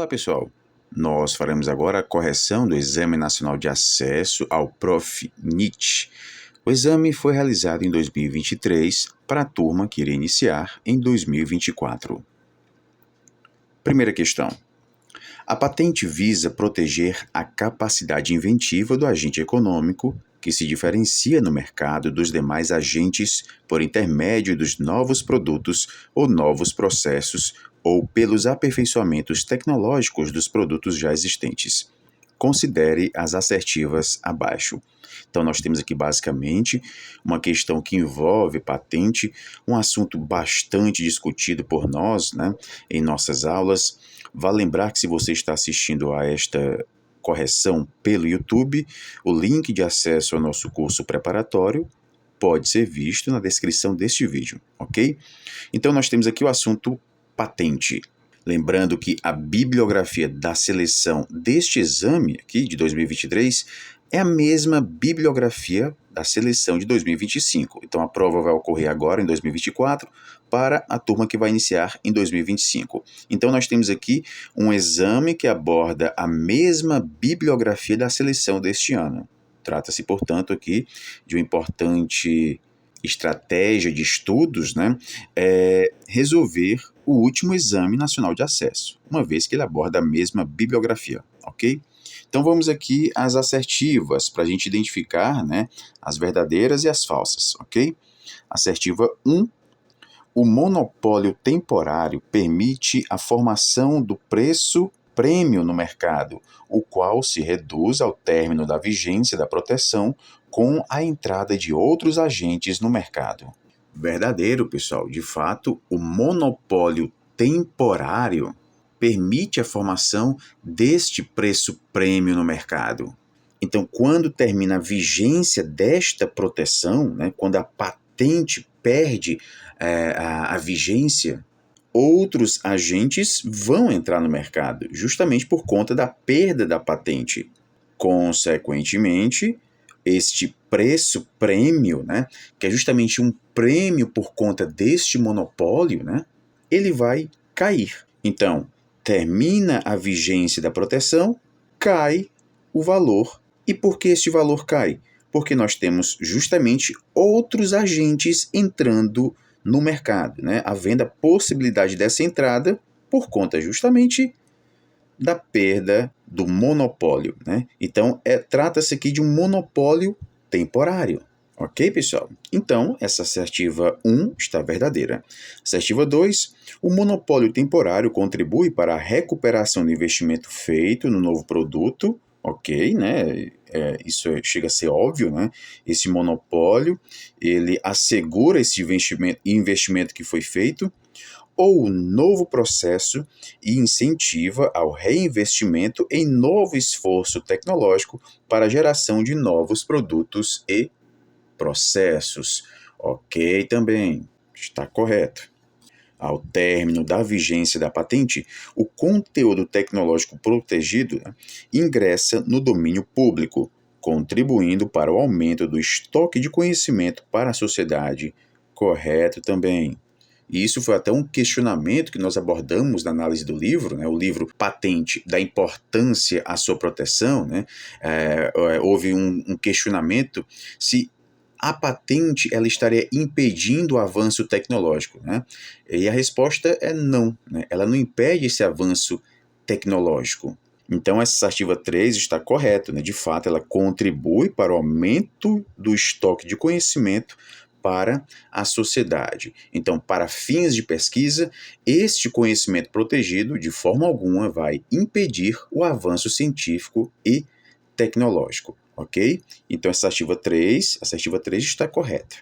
pessoal! Nós faremos agora a correção do Exame Nacional de Acesso ao Profnit. O exame foi realizado em 2023 para a turma que iria iniciar em 2024. Primeira questão. A patente visa proteger a capacidade inventiva do agente econômico que se diferencia no mercado dos demais agentes por intermédio dos novos produtos ou novos processos ou pelos aperfeiçoamentos tecnológicos dos produtos já existentes. Considere as assertivas abaixo. Então, nós temos aqui basicamente uma questão que envolve patente, um assunto bastante discutido por nós, em nossas aulas. Vale lembrar que se você está assistindo a esta correção pelo YouTube, o link de acesso ao nosso curso preparatório pode ser visto na descrição deste vídeo, ok? Então, nós temos aqui o assunto patente. Lembrando que a bibliografia da seleção deste exame aqui de 2023 é a mesma bibliografia da seleção de 2025. Então a prova vai ocorrer agora em 2024 para a turma que vai iniciar em 2025. Então nós temos aqui um exame que aborda a mesma bibliografia da seleção deste ano. Trata-se, portanto, aqui de uma importante estratégia de estudos, resolver o último Exame Nacional de Acesso, uma vez que ele aborda a mesma bibliografia, ok? Então vamos aqui às assertivas, para a gente identificar as verdadeiras e as falsas, ok? Assertiva 1. O monopólio temporário permite a formação do preço prêmio no mercado, o qual se reduz ao término da vigência da proteção com a entrada de outros agentes no mercado. Verdadeiro, pessoal. De fato, o monopólio temporário permite a formação deste preço prêmio no mercado. Então, quando termina a vigência desta proteção, quando a patente perde a vigência, outros agentes vão entrar no mercado, justamente por conta da perda da patente. Consequentemente, este preço prêmio, que é justamente um prêmio por conta deste monopólio, ele vai cair. Então, termina a vigência da proteção, cai o valor. E por que este valor cai? Porque nós temos justamente outros agentes entrando no mercado, havendo a possibilidade dessa entrada por conta justamente da perda do monopólio. Então, trata-se aqui de um monopólio temporário. Ok, pessoal? Então, essa assertiva 1 está verdadeira. Assertiva 2, o monopólio temporário contribui para a recuperação do investimento feito no novo produto. Ok, isso chega a ser óbvio, Esse monopólio, ele assegura esse investimento que foi feito, ou novo processo e incentiva ao reinvestimento em novo esforço tecnológico para a geração de novos produtos e processos. Ok, também está correto. Ao término da vigência da patente, o conteúdo tecnológico protegido ingressa no domínio público, contribuindo para o aumento do estoque de conhecimento para a sociedade. Correto também. E isso foi até um questionamento que nós abordamos na análise do livro, o livro Patente, da importância à sua proteção. Houve um questionamento se a patente ela estaria impedindo o avanço tecnológico. E a resposta é não. Ela não impede esse avanço tecnológico. Então, essa assertiva 3 está correta. De fato, ela contribui para o aumento do estoque de conhecimento para a sociedade. Então, para fins de pesquisa, este conhecimento protegido, de forma alguma, vai impedir o avanço científico e tecnológico. Ok? Então, essa assertiva 3 está correta.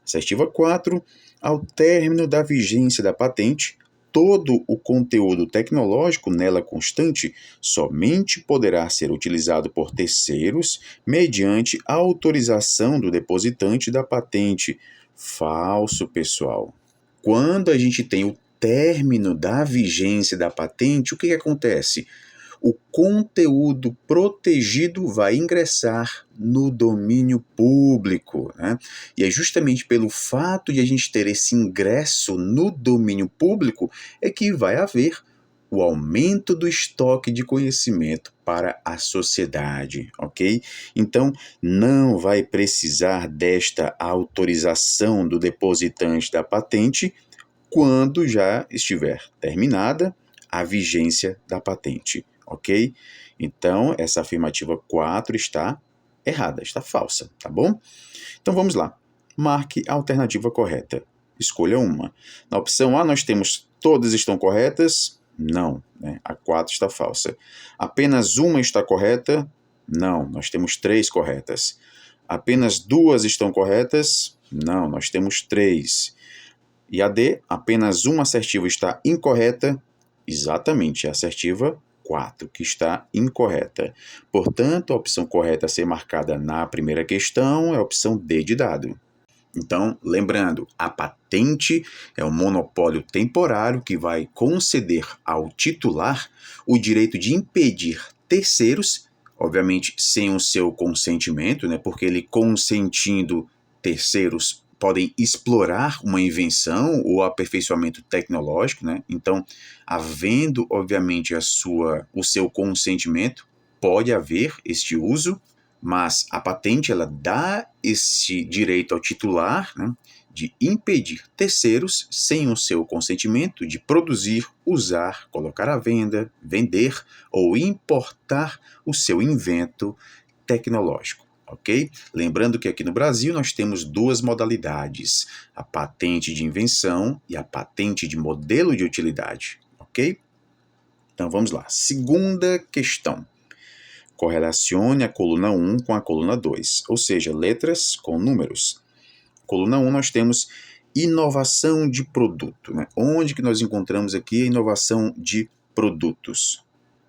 Assertiva 4, ao término da vigência da patente, todo o conteúdo tecnológico nela constante somente poderá ser utilizado por terceiros mediante a autorização do depositante da patente. Falso, pessoal. Quando a gente tem o término da vigência da patente, o que acontece? O conteúdo protegido vai ingressar no domínio público. E é justamente pelo fato de a gente ter esse ingresso no domínio público é que vai haver o aumento do estoque de conhecimento para a sociedade, ok? Então, não vai precisar desta autorização do depositante da patente quando já estiver terminada a vigência da patente, ok? Então, essa afirmativa 4 está errada, está falsa, tá bom? Então, vamos lá. Marque a alternativa correta. Escolha uma. Na opção A, nós temos todas estão corretas? Não, né? A 4 está falsa. Apenas uma está correta? Não, nós temos 3 corretas. Apenas 2 estão corretas? Não, nós temos 3. E a D, apenas uma assertiva está incorreta? Exatamente, é a assertiva 4, que está incorreta. Portanto, a opção correta a ser marcada na primeira questão é a opção D de dado. Então, lembrando, a patente é um monopólio temporário que vai conceder ao titular o direito de impedir terceiros, obviamente sem o seu consentimento, né, porque ele consentindo, terceiros podem explorar uma invenção ou aperfeiçoamento tecnológico, né? Então, havendo, obviamente, o seu consentimento, pode haver este uso, mas a patente ela dá esse direito ao titular, né, de impedir terceiros, sem o seu consentimento, de produzir, usar, colocar à venda, vender ou importar o seu invento tecnológico. Ok? Lembrando que aqui no Brasil nós temos 2 modalidades, a patente de invenção e a patente de modelo de utilidade. Ok? Então vamos lá. Segunda questão. Correlacione a coluna 1 com a coluna 2, ou seja, letras com números. Coluna 1 nós temos inovação de produto, né? Onde que nós encontramos aqui a inovação de produtos?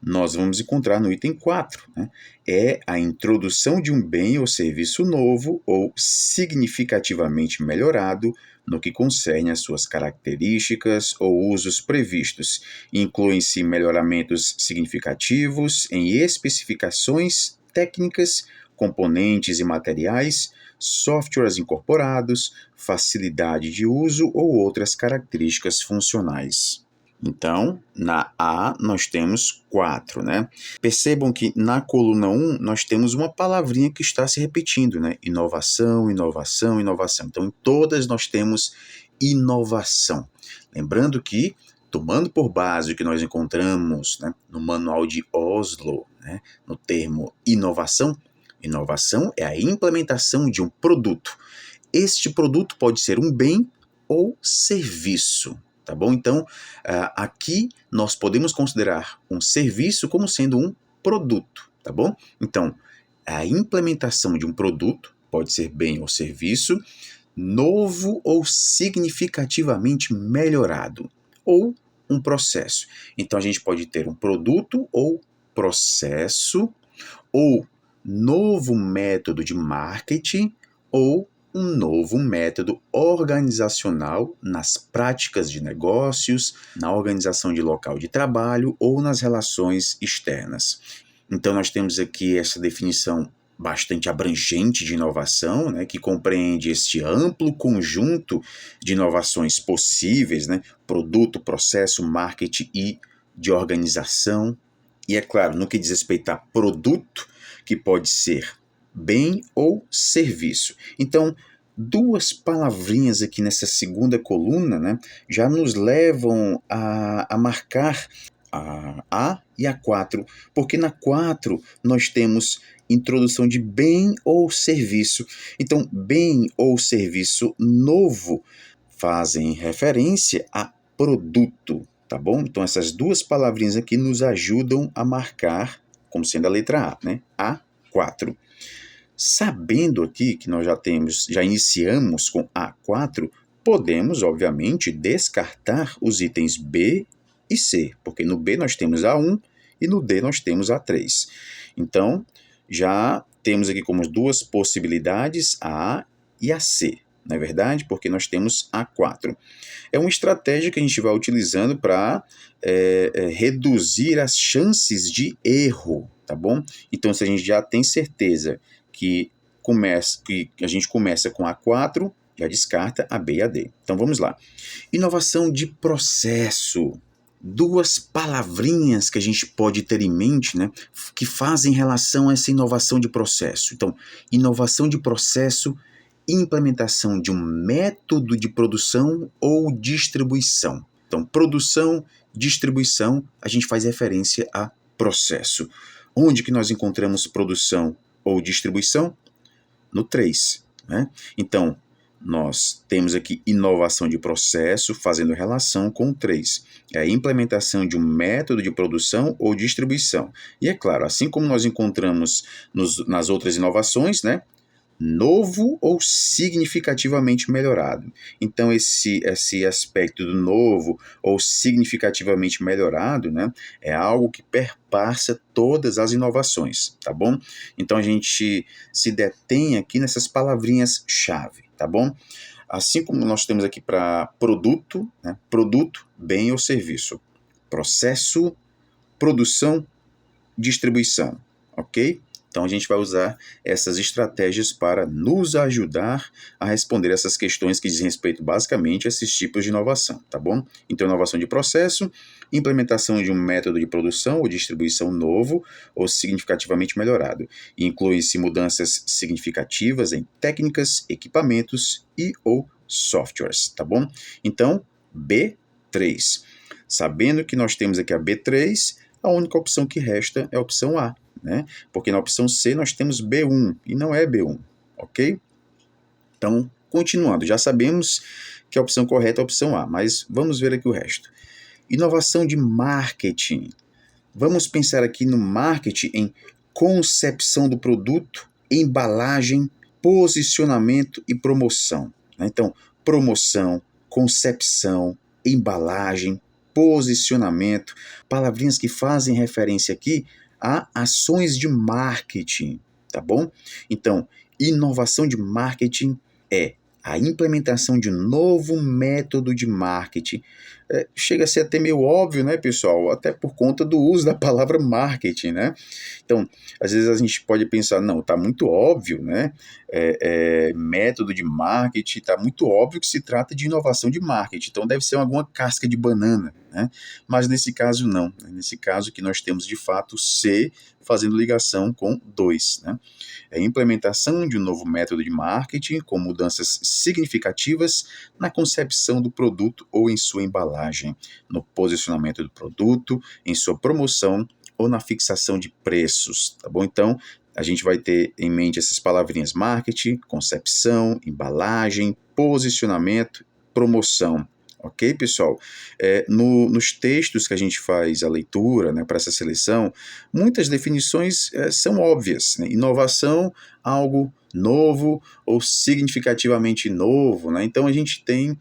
Nós vamos encontrar no item 4, né? É a introdução de um bem ou serviço novo ou significativamente melhorado no que concerne às suas características ou usos previstos. Incluem-se melhoramentos significativos em especificações técnicas, componentes e materiais, softwares incorporados, facilidade de uso ou outras características funcionais. Então, na A, nós temos 4, né? Percebam que na coluna 1, nós temos uma palavrinha que está se repetindo, né? Inovação, inovação, inovação. Então, em todas nós temos inovação. Lembrando que, tomando por base o que nós encontramos, né, no Manual de Oslo, né, no termo inovação, inovação é a implementação de um produto. Este produto pode ser um bem ou serviço. Tá bom? Então, aqui nós podemos considerar um serviço como sendo um produto, tá bom? Então, a implementação de um produto, pode ser bem ou serviço, novo ou significativamente melhorado, ou um processo. Então, a gente pode ter um produto ou processo, ou novo método de marketing, ou um novo método organizacional nas práticas de negócios, na organização de local de trabalho ou nas relações externas. Então, nós temos aqui essa definição bastante abrangente de inovação, né, que compreende este amplo conjunto de inovações possíveis, né, produto, processo, marketing e de organização. E, é claro, no que diz respeito a produto, que pode ser bem ou serviço. Então, 2 palavrinhas aqui nessa segunda coluna, né, já nos levam a marcar a A e a 4, porque na 4 nós temos introdução de bem ou serviço. Então, bem ou serviço novo fazem referência a produto, tá bom? Então, essas 2 palavrinhas aqui nos ajudam a marcar como sendo a letra A, né? A4. Sabendo aqui que nós já iniciamos com A4, podemos, obviamente, descartar os itens B e C, porque no B nós temos A1 e no D nós temos A3. Então, já temos aqui como 2 possibilidades, a A e a C, não é verdade? Porque nós temos A4. É uma estratégia que a gente vai utilizando para reduzir as chances de erro, tá bom? Então, se a gente já tem certeza que a gente começa com A4, já descarta a B e a D. Então, vamos lá. Inovação de processo. duas palavrinhas que a gente pode ter em mente, né, que fazem relação a essa inovação de processo. Então, inovação de processo, implementação de um método de produção ou distribuição. Então, produção, distribuição, a gente faz referência a processo. Onde que nós encontramos produção ou distribuição? No 3, né? Então, nós temos aqui inovação de processo fazendo relação com o 3. É a implementação de um método de produção ou distribuição. E é claro, assim como nós encontramos nas outras inovações, né? Novo ou significativamente melhorado. Então, esse aspecto do novo ou significativamente melhorado, né, é algo que perpassa todas as inovações, tá bom? Então, a gente se detém aqui nessas palavrinhas-chave, tá bom? Assim como nós temos aqui para produto, né, produto, bem ou serviço, processo, produção, distribuição, ok? Então a gente vai usar essas estratégias para nos ajudar a responder essas questões que dizem respeito basicamente a esses tipos de inovação, tá bom? Então inovação de processo, implementação de um método de produção ou distribuição novo ou significativamente melhorado. Inclui-se mudanças significativas em técnicas, equipamentos e ou softwares, tá bom? Então, B3. Sabendo que nós temos aqui a B3, a única opção que resta é a opção A, né? Porque na opção C nós temos B1 e não é B1, ok? Então, continuando, já sabemos que a opção correta é a opção A, mas vamos ver aqui o resto. Inovação de marketing. Vamos pensar aqui no marketing em concepção do produto, embalagem, posicionamento e promoção, né? Então, promoção, concepção, embalagem, posicionamento, palavrinhas que fazem referência aqui a ações de marketing, tá bom? Então, inovação de marketing é a implementação de um novo método de marketing. Chega a ser até meio óbvio, né, pessoal? Até por conta do uso da palavra marketing, né? Então, às vezes a gente pode pensar, não, tá muito óbvio, né? Método de marketing, tá muito óbvio que se trata de inovação de marketing, então deve ser alguma casca de banana, né? Mas nesse caso não, nesse caso que nós temos de fato C fazendo ligação com 2, né? É a implementação de um novo método de marketing com mudanças significativas na concepção do produto ou em sua embalagem, no posicionamento do produto, em sua promoção ou na fixação de preços, tá bom? Então, a gente vai ter em mente essas palavrinhas marketing, concepção, embalagem, posicionamento, promoção. Ok, pessoal? Nos textos que a gente faz a leitura, né, para essa seleção, muitas definições são óbvias, né? Inovação, algo novo ou significativamente novo, né? Então a gente tem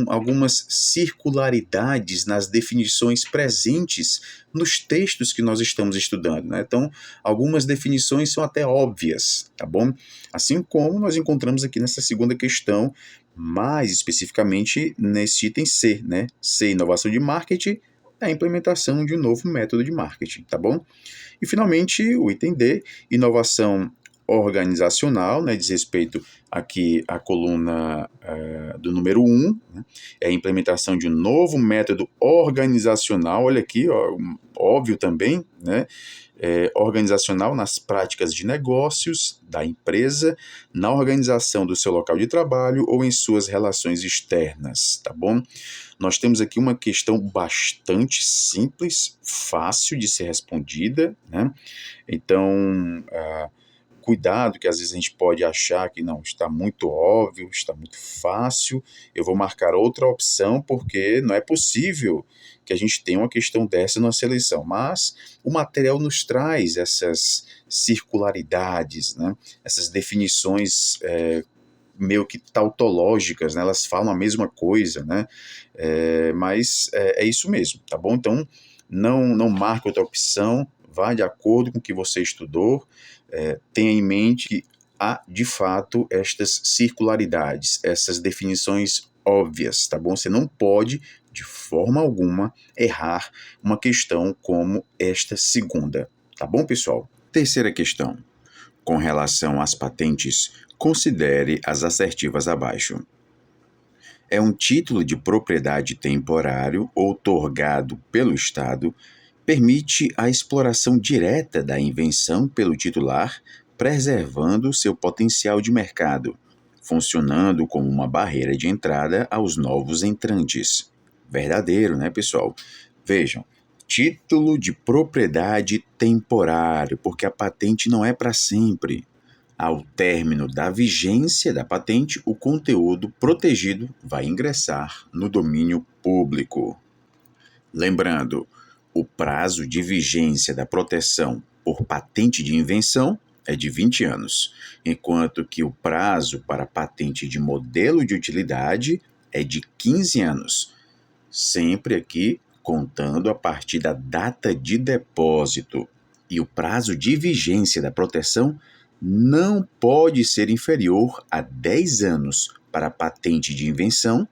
algumas circularidades nas definições presentes nos textos que nós estamos estudando, né? Então, algumas definições são até óbvias, tá bom? Assim como nós encontramos aqui nessa segunda questão, mais especificamente nesse item C, né? C, inovação de marketing, é a implementação de um novo método de marketing, tá bom? E finalmente o item D, inovação organizacional, né, diz respeito aqui à coluna do número 1, né, é a implementação de um novo método organizacional, olha aqui, ó, óbvio também, né, organizacional nas práticas de negócios da empresa, na organização do seu local de trabalho ou em suas relações externas, tá bom? Nós temos aqui uma questão bastante simples, fácil de ser respondida, né? Então, cuidado, que às vezes a gente pode achar que não, está muito óbvio, está muito fácil, eu vou marcar outra opção porque não é possível que a gente tenha uma questão dessa na seleção, mas o material nos traz essas circularidades, né? Essas definições meio que tautológicas, né? Elas falam a mesma coisa, né? Mas é isso mesmo, tá bom? Então, não marque outra opção, vá de acordo com o que você estudou, tenha em mente que há, de fato, estas circularidades, essas definições óbvias, tá bom? Você não pode, de forma alguma, errar uma questão como esta segunda, tá bom, pessoal? Terceira questão. Com relação às patentes, considere as assertivas abaixo. É um título de propriedade temporário outorgado pelo Estado, permite a exploração direta da invenção pelo titular, preservando seu potencial de mercado, funcionando como uma barreira de entrada aos novos entrantes. Verdadeiro, né, pessoal? Vejam, título de propriedade temporário, porque a patente não é para sempre. Ao término da vigência da patente, o conteúdo protegido vai ingressar no domínio público. Lembrando, o prazo de vigência da proteção por patente de invenção é de 20 anos, enquanto que o prazo para patente de modelo de utilidade é de 15 anos, sempre aqui contando a partir da data de depósito. E o prazo de vigência da proteção não pode ser inferior a 10 anos para a patente de invenção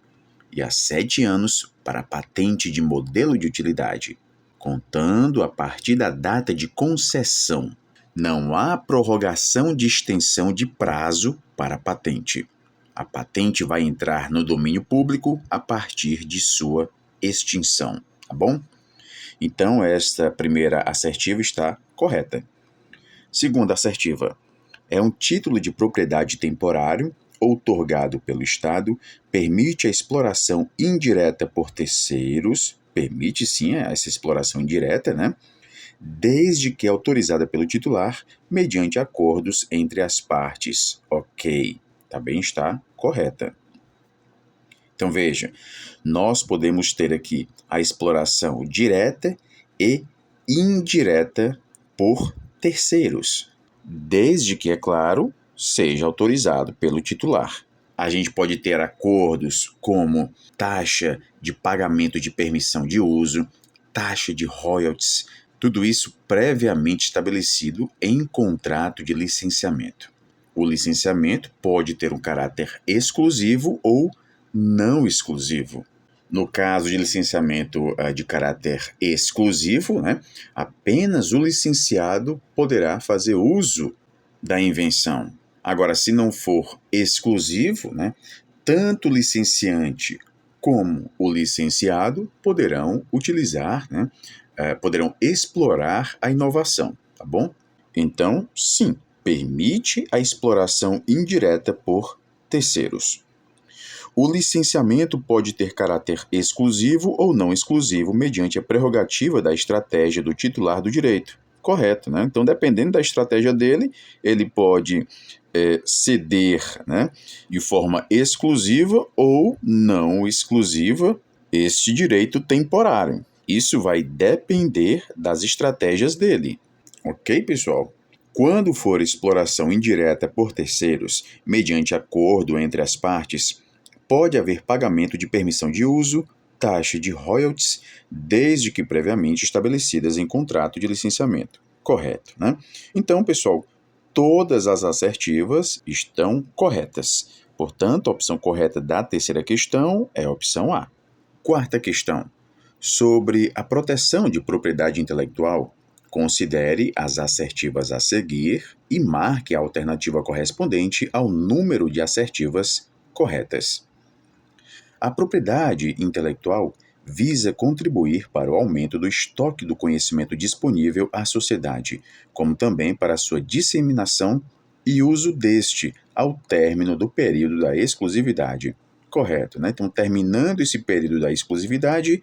e a 7 anos para a patente de modelo de utilidade, contando a partir da data de concessão. Não há prorrogação de extensão de prazo para a patente. A patente vai entrar no domínio público a partir de sua extinção, tá bom? Então, esta primeira assertiva está correta. Segunda assertiva, é um título de propriedade temporário outorgado pelo Estado, permite a exploração indireta por terceiros, permite sim essa exploração indireta, né? Desde que autorizada pelo titular, mediante acordos entre as partes. Ok, também está correta. Então veja, nós podemos ter aqui a exploração direta e indireta por terceiros, desde que, é claro, seja autorizado pelo titular. A gente pode ter acordos como taxa de pagamento de permissão de uso, taxa de royalties, tudo isso previamente estabelecido em contrato de licenciamento. O licenciamento pode ter um caráter exclusivo ou não exclusivo. No caso de licenciamento de caráter exclusivo, né, apenas o licenciado poderá fazer uso da invenção. Agora, se não for exclusivo, né, tanto o licenciante como o licenciado poderão utilizar, né, poderão explorar a inovação, tá bom? Então, sim, permite a exploração indireta por terceiros. O licenciamento pode ter caráter exclusivo ou não exclusivo mediante a prerrogativa da estratégia do titular do direito. Correto, né? Então, dependendo da estratégia dele, ele pode ceder, né, de forma exclusiva ou não exclusiva este direito temporário. Isso vai depender das estratégias dele. Ok, pessoal? Quando for exploração indireta por terceiros, mediante acordo entre as partes, pode haver pagamento de permissão de uso, taxa de royalties, desde que previamente estabelecidas em contrato de licenciamento. Correto, né? Então, pessoal, todas as assertivas estão corretas. Portanto, a opção correta da terceira questão é a opção A. Quarta questão. Sobre a proteção de propriedade intelectual, considere as assertivas a seguir e marque a alternativa correspondente ao número de assertivas corretas. A propriedade intelectual visa contribuir para o aumento do estoque do conhecimento disponível à sociedade, como também para a sua disseminação e uso deste ao término do período da exclusividade. Correto, né? Então, terminando esse período da exclusividade,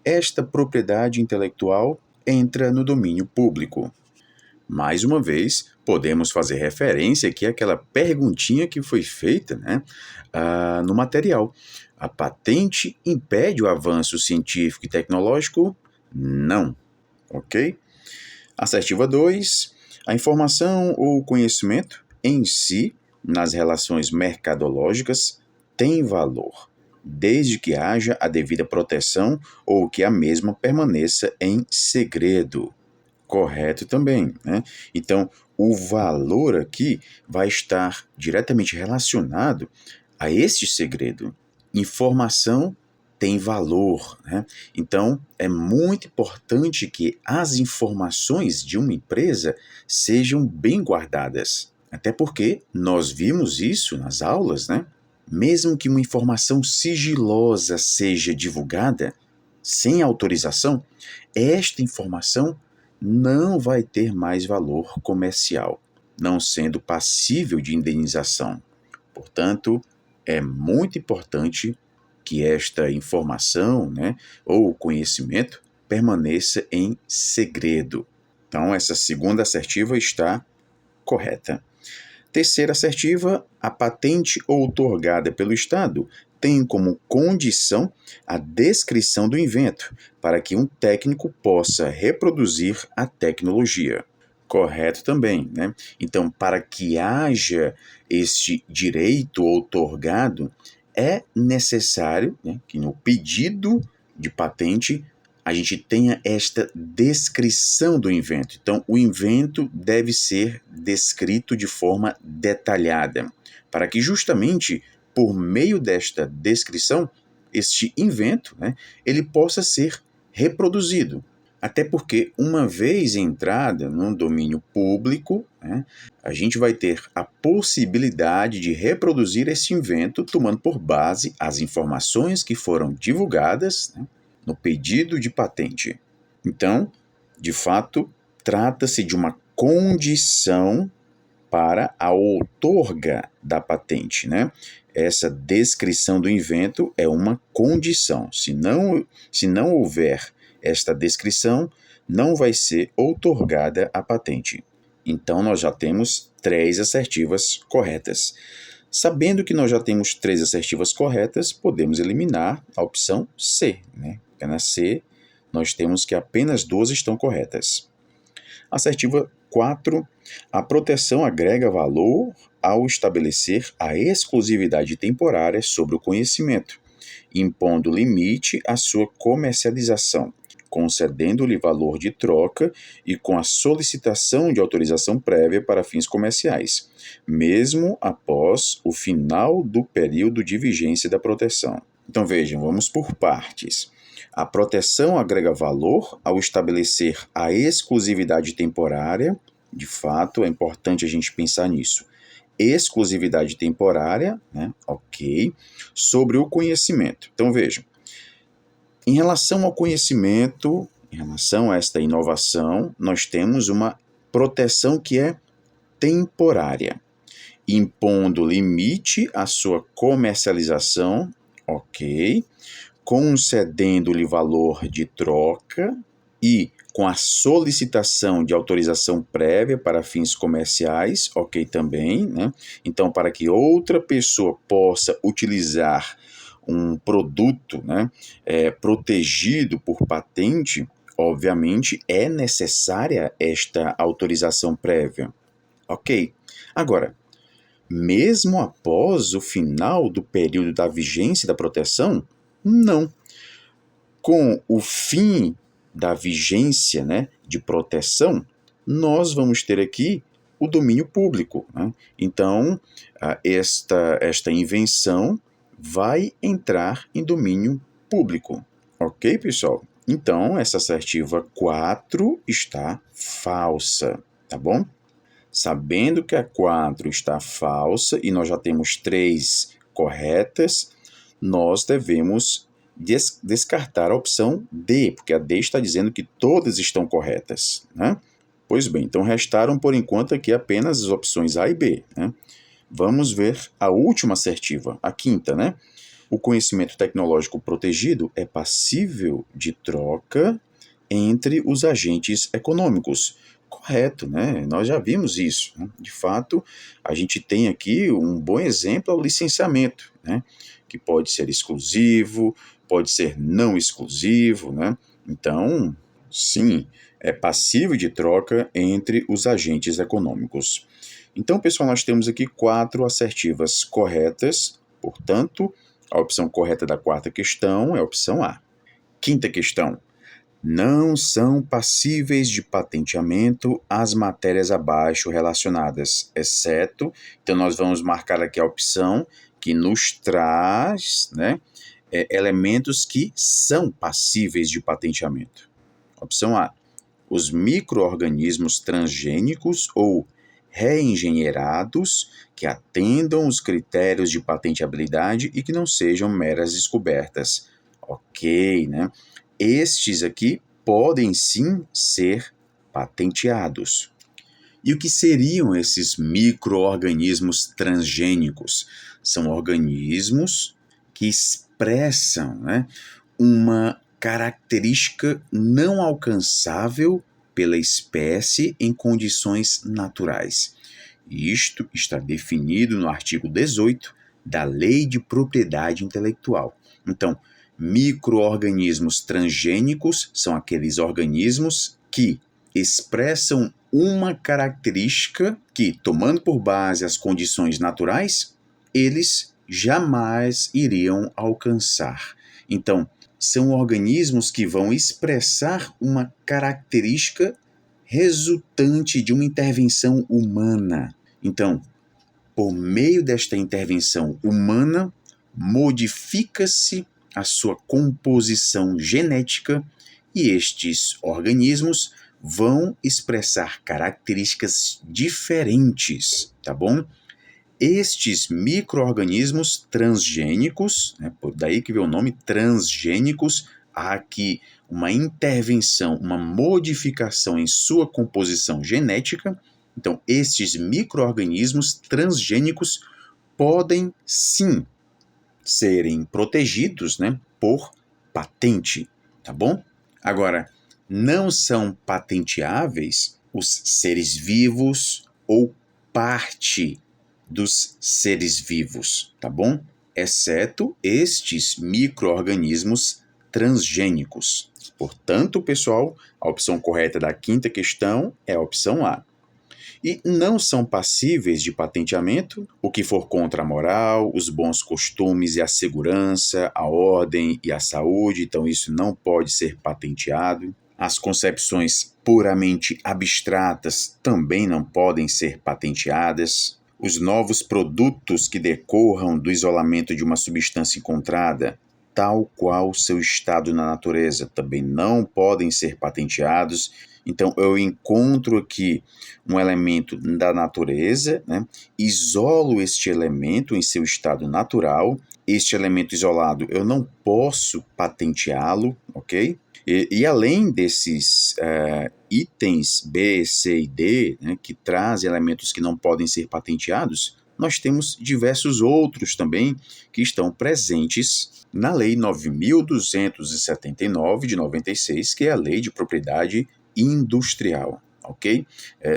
esta propriedade intelectual entra no domínio público. Mais uma vez, podemos fazer referência aqui àquela perguntinha que foi feita, né, no material. A patente impede o avanço científico e tecnológico? Não. Ok? Assertiva 2. A informação ou conhecimento em si, nas relações mercadológicas, tem valor, desde que haja a devida proteção ou que a mesma permaneça em segredo. Correto também, né? Então, o valor aqui vai estar diretamente relacionado a este segredo. Informação tem valor, né? Então, é muito importante que as informações de uma empresa sejam bem guardadas. Até porque nós vimos isso nas aulas, né? Mesmo que uma informação sigilosa seja divulgada sem autorização, esta informação não vai ter mais valor comercial, não sendo passível de indenização. Portanto, é muito importante que esta informação, né, ou conhecimento permaneça em segredo. Então, essa segunda assertiva está correta. Terceira assertiva, a patente outorgada pelo Estado tem como condição a descrição do invento, para que um técnico possa reproduzir a tecnologia. Correto também, né? Então, para que haja este direito outorgado, é necessário, né, que no pedido de patente a gente tenha esta descrição do invento. Então, o invento deve ser descrito de forma detalhada, para que justamente por meio desta descrição, este invento, né, ele possa ser reproduzido. Até porque, uma vez entrada no domínio público, né, a gente vai ter a possibilidade de reproduzir esse invento tomando por base as informações que foram divulgadas, né, no pedido de patente. Então, de fato, trata-se de uma condição para a outorga da patente, né? Essa descrição do invento é uma condição. Se não houver esta descrição, não vai ser outorgada a patente. Então, nós já temos 3 assertivas corretas. Sabendo que nós já temos 3 assertivas corretas, podemos eliminar a opção C, né? Porque na C, nós temos que apenas 2 estão corretas. Assertiva 4. A proteção agrega valor ao estabelecer a exclusividade temporária sobre o conhecimento, impondo limite à sua comercialização, concedendo-lhe valor de troca e com a solicitação de autorização prévia para fins comerciais, mesmo após o final do período de vigência da proteção. Então vejam, vamos por partes. A proteção agrega valor ao estabelecer a exclusividade temporária. De fato, é importante a gente pensar nisso. Exclusividade temporária, né? Ok, sobre o conhecimento. Então vejam, em relação ao conhecimento, em relação a esta inovação, nós temos uma proteção que é temporária, impondo limite à sua comercialização, ok, concedendo-lhe valor de troca e com a solicitação de autorização prévia para fins comerciais, ok também, né? Então, para que outra pessoa possa utilizar um produto, né, protegido por patente, obviamente é necessária esta autorização prévia. Ok. Agora, mesmo após o final do período da vigência da proteção, não. Com o fim da vigência, né, de proteção, nós vamos ter aqui o domínio público, né? Então, esta invenção vai entrar em domínio público. Ok, pessoal? Então, essa assertiva 4 está falsa, tá bom? Sabendo que a 4 está falsa e nós já temos 3 corretas, nós devemos descartar a opção D, porque a D está dizendo que todas estão corretas, né? Pois bem, então restaram por enquanto aqui apenas as opções A e B, né? Vamos ver a última assertiva, a quinta, né? O conhecimento tecnológico protegido é passível de troca entre os agentes econômicos. Correto, né? Nós já vimos isso, né? De fato, a gente tem aqui um bom exemplo ao licenciamento, né? Que pode ser exclusivo, pode ser não exclusivo, né? Então, sim, é passível de troca entre os agentes econômicos. Então, pessoal, nós temos aqui 4 assertivas corretas, portanto, a opção correta da quarta questão é a opção A. Quinta questão. Não são passíveis de patenteamento as matérias abaixo relacionadas, exceto, então nós vamos marcar aqui a opção que nos traz, né, elementos que são passíveis de patenteamento. Opção A, os micro-organismos transgênicos ou reengenheirados que atendam os critérios de patenteabilidade e que não sejam meras descobertas. Ok, né? Estes aqui podem sim ser patenteados. E o que seriam esses micro-organismos transgênicos? São organismos que expressam, né, uma característica não alcançável pela espécie em condições naturais. Isto está definido no artigo 18 da Lei de Propriedade Intelectual. Então, micro-organismos transgênicos são aqueles organismos que expressam uma característica que, tomando por base as condições naturais, eles jamais iriam alcançar. Então, são organismos que vão expressar uma característica resultante de uma intervenção humana. Então, por meio desta intervenção humana, modifica-se a sua composição genética e estes organismos vão expressar características diferentes, tá bom? Estes micro-organismos transgênicos, né, daí que vem o nome transgênicos, há aqui uma intervenção, uma modificação em sua composição genética. Então, estes micro-organismos transgênicos podem sim serem protegidos, né, por patente, tá bom? Agora, não são patenteáveis os seres vivos ou parte dos seres vivos, tá bom? Exceto estes micro-organismos transgênicos. Portanto, pessoal, a opção correta da quinta questão é a opção A. E não são passíveis de patenteamento o que for contra a moral, os bons costumes e a segurança, a ordem e a saúde, então isso não pode ser patenteado. As concepções puramente abstratas também não podem ser patenteadas. Os novos produtos que decorram do isolamento de uma substância encontrada, tal qual seu estado na natureza, também não podem ser patenteados. Então, eu encontro aqui um elemento da natureza, né? Isolo este elemento em seu estado natural. Este elemento isolado eu não posso patenteá-lo, ok? E além desses itens B, C e D, né, que trazem elementos que não podem ser patenteados, nós temos diversos outros também que estão presentes na Lei 9.279 de 96, que é a Lei de Propriedade Industrial, ok?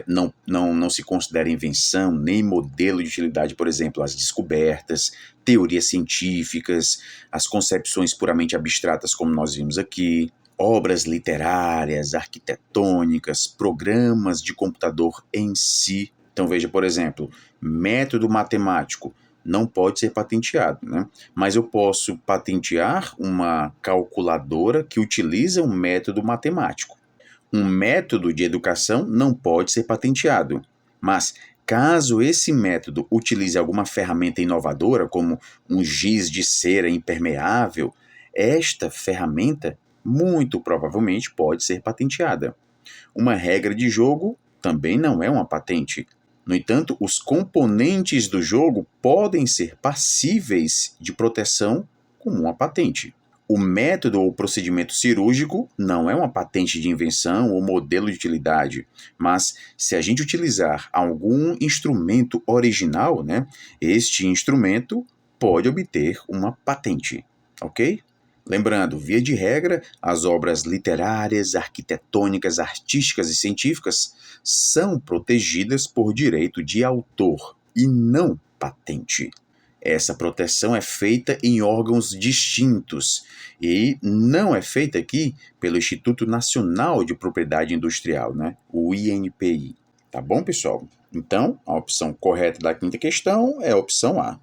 Não se considera invenção nem modelo de utilidade, por exemplo, as descobertas, teorias científicas, as concepções puramente abstratas, como nós vimos aqui, obras literárias, arquitetônicas, programas de computador em si. Então veja, por exemplo, método matemático não pode ser patenteado, né? Mas eu posso patentear uma calculadora que utiliza um método matemático. Um método de educação não pode ser patenteado, mas caso esse método utilize alguma ferramenta inovadora, como um giz de cera impermeável, esta ferramenta muito provavelmente pode ser patenteada. Uma regra de jogo também não é uma patente. No entanto, os componentes do jogo podem ser passíveis de proteção como uma patente. O método ou procedimento cirúrgico não é uma patente de invenção ou modelo de utilidade, mas se a gente utilizar algum instrumento original, né, este instrumento pode obter uma patente, ok? Lembrando, via de regra, as obras literárias, arquitetônicas, artísticas e científicas são protegidas por direito de autor e não patente. Essa proteção é feita em órgãos distintos e não é feita aqui pelo Instituto Nacional de Propriedade Industrial, né? O INPI. Tá bom, pessoal? Então, a opção correta da quinta questão é a opção A.